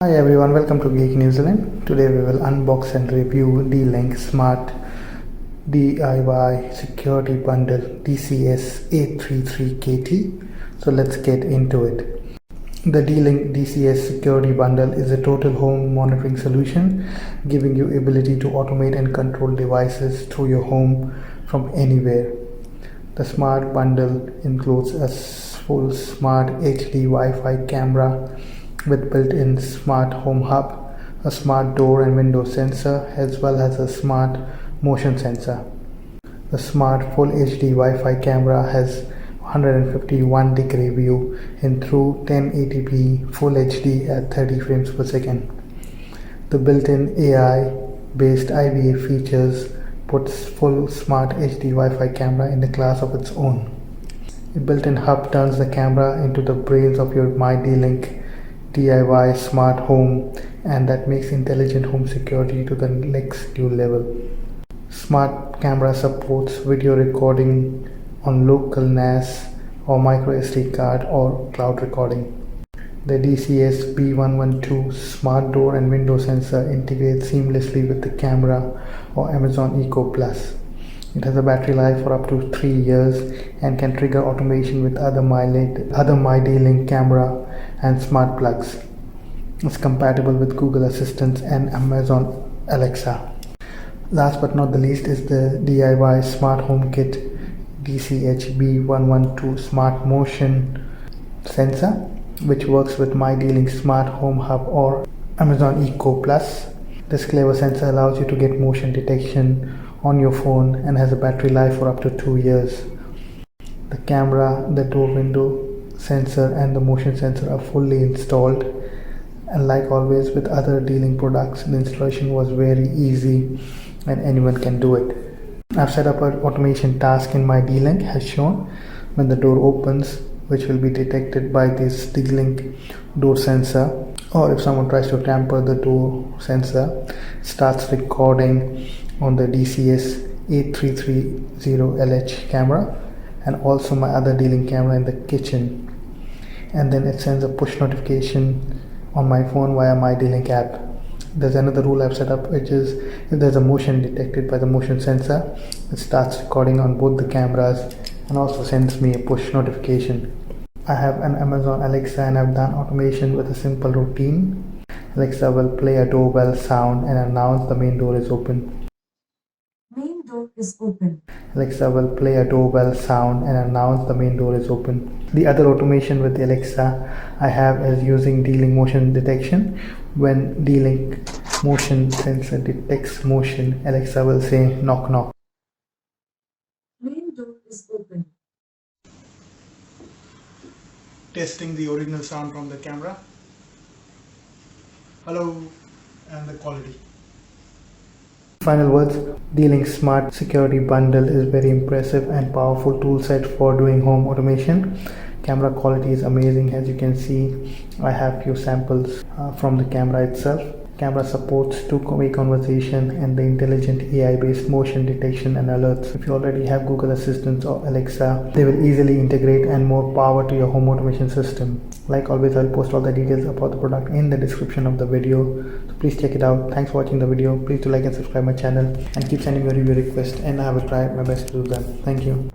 Hi everyone, welcome to Geek New Zealand. Today we will unbox and review D-Link Smart DIY Security Bundle DCS-8331KT. So let's get into it. The D-Link DCS Security Bundle is a total home monitoring solution, giving you ability to automate and control devices through your home from anywhere. The Smart Bundle includes a full Smart HD Wi-Fi camera with built-in smart home hub, a smart door and window sensor, as well as a smart motion sensor. The smart full HD Wi-Fi camera has 151-degree view in true 1080p Full HD at 30 frames per second. The built-in AI-based IVA features puts full smart HD Wi-Fi camera in a class of its own. A built-in hub turns the camera into the brains of your mydlink DIY smart home, and that makes intelligent home security to the next new level. Smart camera supports video recording on local NAS or micro SD card or cloud recording. The DCS-B112 smart door and window sensor integrates seamlessly with the camera or Amazon Echo Plus. It has a battery life for up to 3 years and can trigger automation with other mydlink camera and smart plugs. It's compatible with Google Assistant and Amazon Alexa. Last but not the least is the DIY Smart Home Kit DCH-B112 Smart Motion Sensor, which works with mydlink Smart Home Hub or Amazon Echo Plus. This clever sensor allows you to get motion detection on your phone and has a battery life for up to 2 years. The camera, the door window sensor and the motion sensor are fully installed, and like always with other D-Link products, the installation was very easy and anyone can do it. I've set up an automation task in my D-Link as shown. When the door opens, which will be detected by this D-Link door sensor, or if someone tries to tamper the door sensor, starts recording on the DCS-8330LH camera and also my other D-Link camera in the kitchen, and then it sends a push notification on my phone via my D-Link app. There's another rule I've set up, which is if there's a motion detected by the motion sensor, it starts recording on both the cameras and also sends me a push notification. I have an Amazon Alexa and I've done automation with a simple routine. Alexa will play a doorbell sound and announce the main door is open. Main door is open. Alexa will play a doorbell sound and announce the main door is open. The other automation with Alexa I have is using D-Link Motion Detection. When D-Link motion sensor detects motion, Alexa will say knock knock. Main door is open. Testing the original sound from the camera. Hello, and the quality. Final words, D-Link Smart Security Bundle is very impressive and powerful tool set for doing home automation. Camera quality is amazing. As you can see, I have few samples from the camera itself. Camera supports two-way conversation and the intelligent AI-based motion detection and alerts. If you already have Google Assistant or Alexa, they will easily integrate and more power to your home automation system. Like always, I'll post all the details about the product in the description of the video. So please check it out. Thanks for watching the video. Please do like and subscribe my channel and keep sending your review requests, and I will try my best to do that. Thank you.